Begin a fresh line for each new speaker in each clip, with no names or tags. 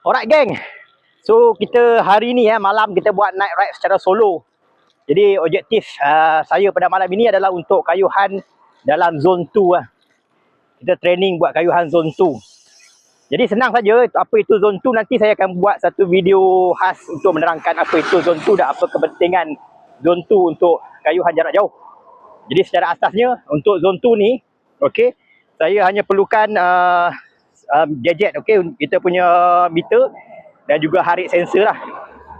Alright geng. So kita hari ni malam kita buat night ride secara solo. Jadi objektif saya pada malam ini adalah untuk kayuhan dalam zone 2 lah. Kita training buat kayuhan zone 2. Jadi senang saja apa itu zone 2, nanti saya akan buat satu video khas untuk menerangkan apa itu zone 2 dan apa kepentingan zone 2 untuk kayuhan jarak jauh. Jadi secara asasnya untuk zone 2 ni, okey, saya hanya perlukan gadget, okey, kita punya meter dan juga heart rate sensor lah.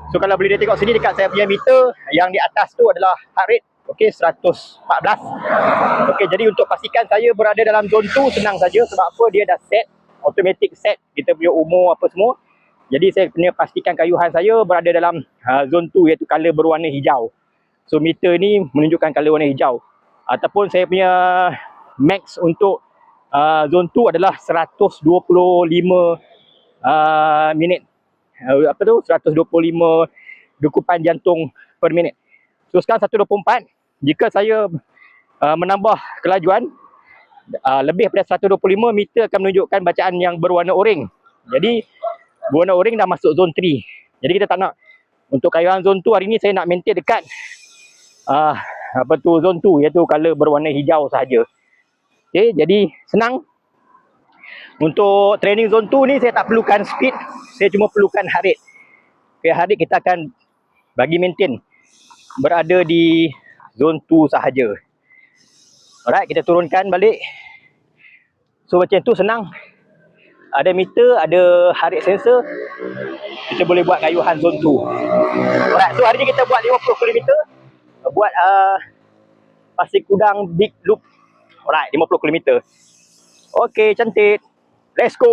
So kalau boleh dia tengok sini dekat saya punya meter, yang di atas tu adalah heart rate, okey, 114. Okey, jadi untuk pastikan saya berada dalam zone 2 senang saja sebab apa, dia dah set, automatic set kita punya umur apa semua. Jadi saya kena pastikan kayuhan saya berada dalam zone 2 iaitu color berwarna hijau. So meter ni menunjukkan color warna hijau. Ataupun saya punya max untuk zone 2 adalah 125 minit. Apa tu? 125 degupan jantung per minit. So sekarang 124. Jika saya menambah kelajuan lebih daripada 125, meter akan menunjukkan bacaan yang berwarna oranye. Jadi berwarna oranye dah masuk zone 3. Jadi kita tak nak. Untuk kayuhan zone 2 hari ni saya nak maintain dekat apa tu, zone 2 iaitu color berwarna hijau sahaja. Okey, jadi senang. Untuk training zone 2 ni saya tak perlukan speed, saya cuma perlukan heart rate. Okay, heart rate kita akan bagi maintain berada di zone 2 sahaja. Alright, kita turunkan balik. So macam tu senang. Ada meter, ada heart rate sensor. Kita boleh buat kayuhan zone 2. Alright, so hari ni kita buat 50 km. Buat Pasir Kudang Big Loop. Alright, 50 km. Okay, cantik. Let's go.